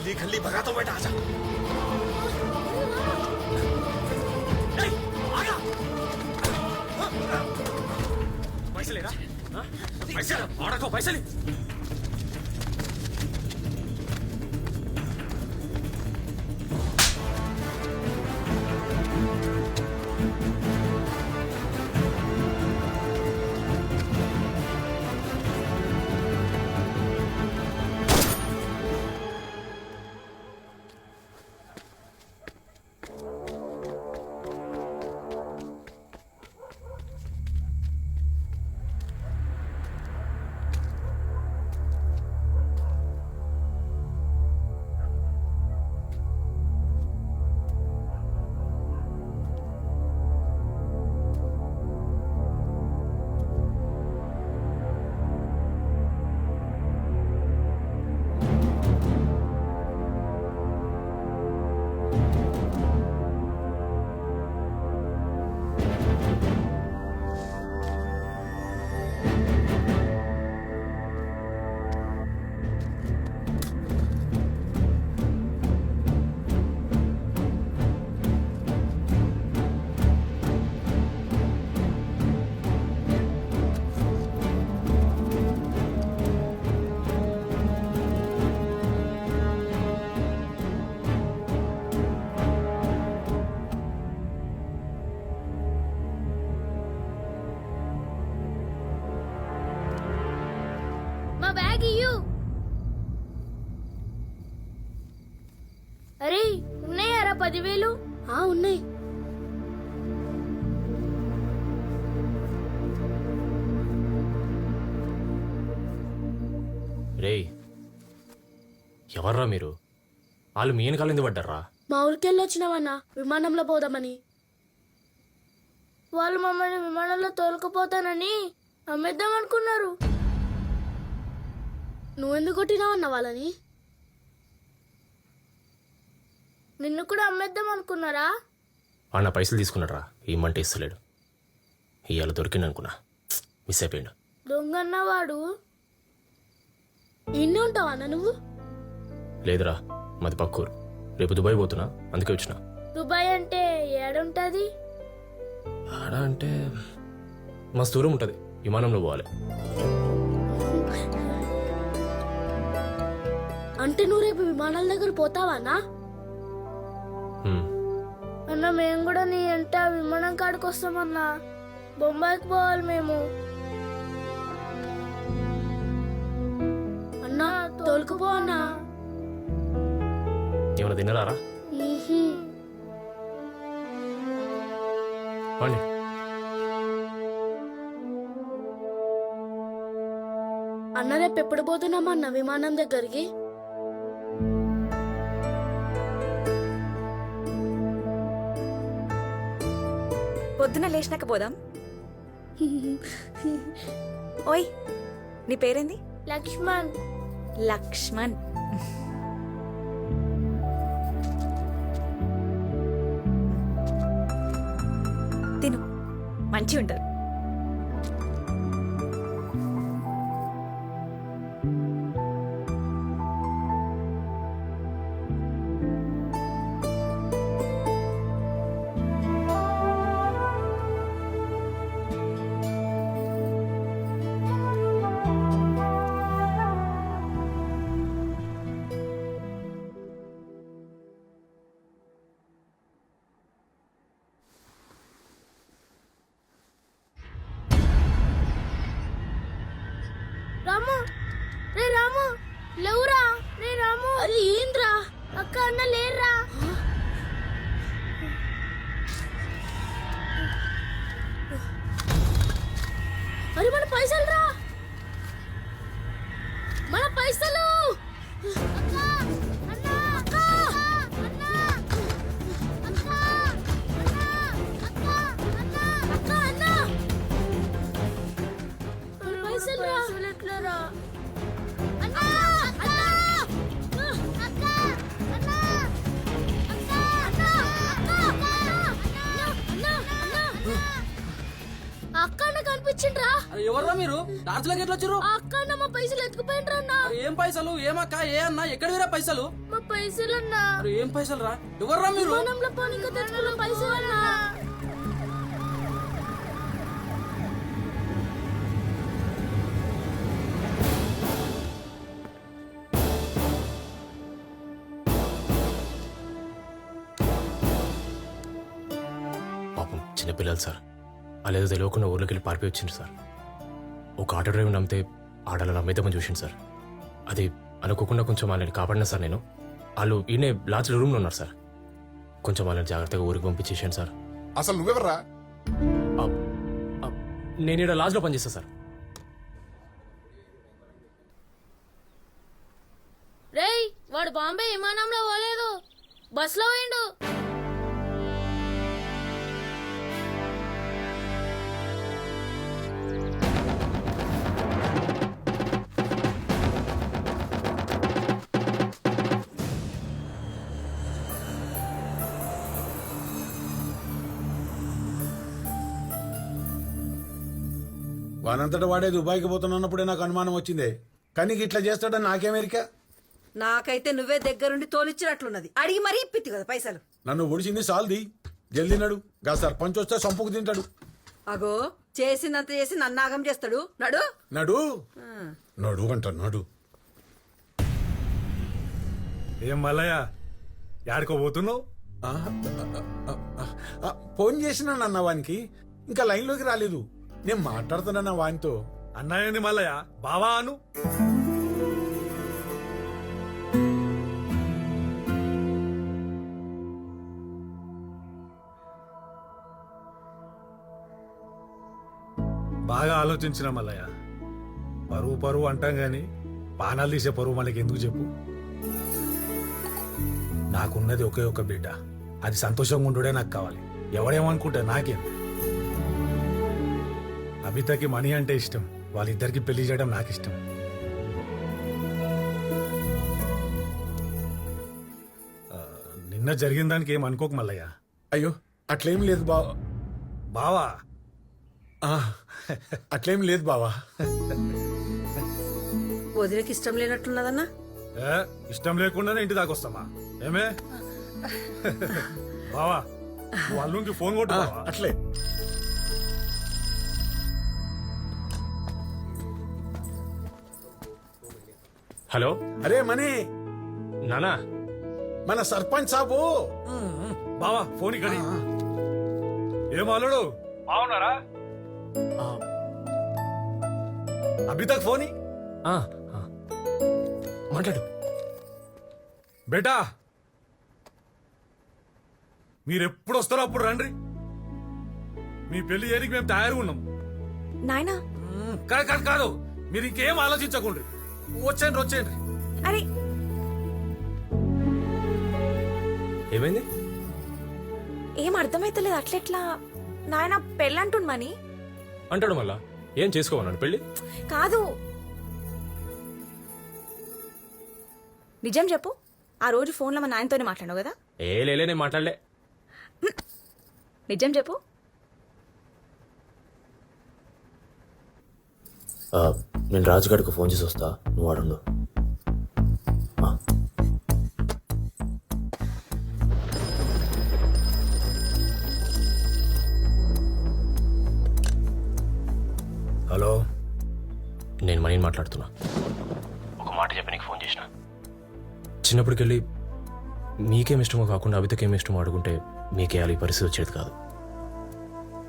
गली गली भगा तो बेटा आजा। पैसे लेना पैसे और रखो पैसे ले। అరే ఉన్నాయారా 10,000? ఉన్నాయి. రేయ్ ఎవర్రా మీరు? వాళ్ళు మీ వెనకాల ఎందుకు పడ్డారా? మా ఊరికెళ్ళి వచ్చినామన్నా విమానంలో పోదామని. వాళ్ళు మమ్మల్ని విమానంలో తోలుకుపోతానని అమ్మేద్దాం అనుకున్నారు. నువ్వెందుకు కొట్టినావన్నా వాళ్ళని? నిన్ను కూడా అమ్మేద్దాం అనుకున్నారా? అన్న పైసలు తీసుకున్నారా? ఇమ్మంటే ఇస్తలేడు. ఇవాళ దొరికింది అనుకున్నా, మిస్ అయిపోయాడు. దొంగన్నవాడు. ఇన్ని ఉంటావా అన్న నువ్వు? లేదురా, మాది పక్కూరు. రేపు దుబాయ్ పోతున్నా, అందుకే వచ్చిన. దుబాయ్ అంటే ఏడుంటది? ఆడ అంటే మస్తు దూరం ఉంటుంది, విమానంలో పోవాలి. అంటే నువ్వు రేపు విమానాల దగ్గర పోతావా అన్నా? అన్న మేము కూడా నీ ఎంట విమానం కాడికి వస్తామన్నా. బొంబాయికి పోవాలి మేము. అన్నా తోలుకుపో అన్నా. ఏమైనా తినరారా? అన్న రేపు ఎప్పుడు పోతున్నామన్నా విమానం దగ్గరికి? పొద్దున లేచినాక పోదాం. ఓయ్ నీ పేరేంది? లక్ష్మణ్. లక్ష్మణ్. తిను, మంచి ఉంటుంది. రాము, రే రాము, లేవురా. రే రాము. అరే ఏంద్రా? అక్క అన్న లేర్రా. అరే మన పైసలు రా, మన పైసలు. అక్క అన్న, అక్క అన్న, అక్క అన్న, అక్క అన్న, అక్క అన్న. మన పైసలు రా. ఎట్లరా? అన్న అన్న, అక్క అన్న, అక్క అన్న, అక్క అన్న, అక్క అన్న కనిపించిండ్రా? ఎవర్రా మీరు టార్చ్లోకి ఎట్లా వచ్చారు? ఆ అక్క అన్న మా పైసలు ఎత్తుకుపోయిండ్రు అన్న. ఏం పైసలు ఏమక్క ఏ అన్న ఎక్కడ వేరే పైసలు? మా పైసలు అన్న ఏం పైసలు రా? ఎవర్రా మీరు? విమానంలో పోనీకి తెచ్చుకున్న పైసలు అన్న. పాపం చిన్నపిల్లలు సార్, అలేదో తెలియకుండా ఊర్లోకి వెళ్ళి పారిపోయి వచ్చింది సార్. ఒక ఆటో డ్రైవర్ నమ్మితే ఆడలో నమ్మేద్దామని చూసింది సార్. అది అనుకోకుండా కొంచెం వాళ్ళని కాపాడినా సార్ నేను. వాళ్ళు ఈయనే లాడ్జ్లో రూమ్లో ఉన్నారు సార్. కొంచెం వాళ్ళని జాగ్రత్తగా ఊరికి పంపించేసాను సార్. అసలు నువ్వెవర్రా? నేను ఇక్కడ లాడ్జ్లో పనిచేస్తాను సార్. రేయ్ వాడు బాంబే విమానంలో పోలేదు, బస్లో పోయిండు. వానంతటా వాడే దుబాయ్కి పోతున్నప్పుడే నాకు అనుమానం వచ్చిందే. కానీ ఇట్లా చేస్తాడని నాకేమెరికా? నాకైతే నువ్వే దగ్గరుండి తోలిచ్చినట్లున్నది. అడిగి మరీ ఇప్పిద్ది కదా పైసలు. నన్ను ఒడిచింది సాల్ది. జల్దీ నడు, గా సర్పంచ్ వస్తే సంపుకు తింటాడు. అగో చేసినంత చేసి నన్నాగం చేస్తాడు. నడు నడు నడు అంట నడు. ఏం మల్లయ్య యాడికో పోతున్నావు? ఆ, ఫోన్ చేసినా నన్న వానికి ఇంకా లైన్లోకి రాలేదు. నేను మాట్లాడుతున్నా వానితో. అన్నాయండి మల్లయ్య, బావా అను. బాగా ఆలోచించిన మల్లయ్య. పరువు పరువు అంటాం గాని పానాలు తీసే పరువు మనకి ఎందుకు చెప్పు? నాకున్నది ఒకే ఒక బిడ్డ, అది సంతోషంగా ఉండుడే నాకు కావాలి. ఎవడేమనుకుంటే నాకేం? అబితకి మణి అంటే ఇష్టం, వాళ్ళిద్దరికి పెళ్లి చేయడం నాకు ఇష్టం. నిన్న జరిగిన దానికి ఏం అనుకోకు మల్లయ్య. అయ్యో అట్లేం లేదు బావా. బావా ఆ, అట్లేం లేదు బావా. వదిలేకి ఇష్టం లేనట్లున్నదన్నా. ఏ, ఇష్టం లేకుండానే ఇంటి దాకా వస్తామా? ఏమే బావా, నువ్వు అల్లునికి ఫోన్ కొట్టు ఆ, బావా. అట్లే హలో అరే మనీ, నానా, మన సర్పంచ్ సాబు. బావా ఫోన్ ఇక్కడ. ఏం అల్లుడు బాగున్నారా? అబితకు ఫోన్ ఇ. ఆ, ఆ. మాట్లాడు. బేటా మీరెప్పుడు వస్తారో అప్పుడు రండి. మీ పెళ్లి చేయడానికి మేము తయారుగా ఉన్నాం. నాయనా కాదు కాదు కాదు, మీరు ఇంకేం ఆలోచించకండి. వచ్చేయండి వచ్చేయండి. అరే ఏమైంది? ఏం అర్థమైతలేదు. అట్లెట్లా నాయన పెళ్ళంటుండు మని అంటాడు మళ్ళా. ఏం చేసుకోమన్నాడు పెళ్ళి? కాదు, నిజం చెప్పు. ఆ రోజు ఫోన్లో మా నాయనతోనే మాట్లాడావు కదా? ఏ లేలే, నేను మాట్లాడలే. నిజం చెప్పు. నేను రాజుగాడికి ఫోన్ చేసి వస్తా, నువ్వు వాడు. హలో, నేను మనీని మాట్లాడుతున్నా. ఒక మాట చెప్పి నీకు ఫోన్ చేసిన. చిన్నప్పటికెళ్ళి మీకేం ఇష్టమో కాకుండా అబితకేం ఇష్టమో అడుగుంటే మీకేయాలి ఈ పరిస్థితి వచ్చేది కాదు.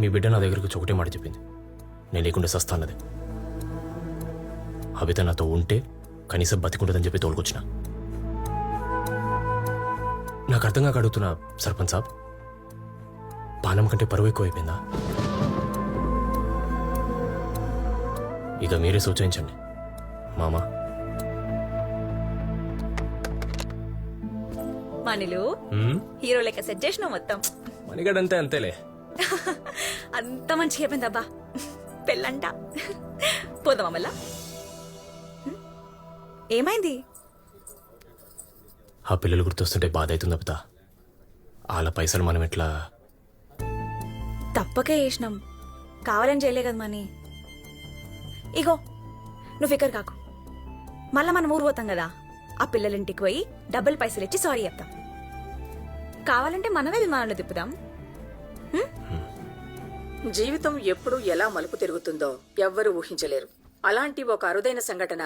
మీ బిడ్డ నా దగ్గరకు వచ్చి ఒకటే మాట చెప్పింది, నేను లేకుండా సస్తాన్నది. అబిత నాతో ఉంటే కనీసం బతికుంటుందని చెప్పి తోలుకొచ్చిన. నాకు అర్థం కాక అడుగుతున్నా సర్పంచ్ సాబ్, పానం కంటే పరువు ఎక్కువ అయిపోయిందా? ఇక మీరే సూచించండి మామా. మనీలు హీరో లెక్క సెట్ చేసినావు మొత్తం. మణిగడంతే అంతేలే. అంత మంచిగా అయిపోయిందబ్బా పెళ్ళంట. పోదామా మళ్ళా? ఏమైంది? ఆ పిల్లలు గుర్తొస్తుంటే బాధ అవుతుంది అబిత. వాళ్ళ పైసలు మనం ఎట్లా? తప్పకే చేసినాం, కావాలని చేయలే కదా మనీ. ఇగో నువ్వు ఫికర్ కాకు. మళ్ళా మనం ఊరు పోతాం కదా, ఆ పిల్లలింటికి పోయి డబ్బులు పైసలు ఇచ్చి సారీ చెప్తాం. కావాలంటే మనమే విమానంలో తిప్పుదాం. జీవితం ఎప్పుడు ఎలా మలుపు తిరుగుతుందో ఎవ్వరూ ఊహించలేరు. అలాంటి ఒక అరుదైన సంఘటన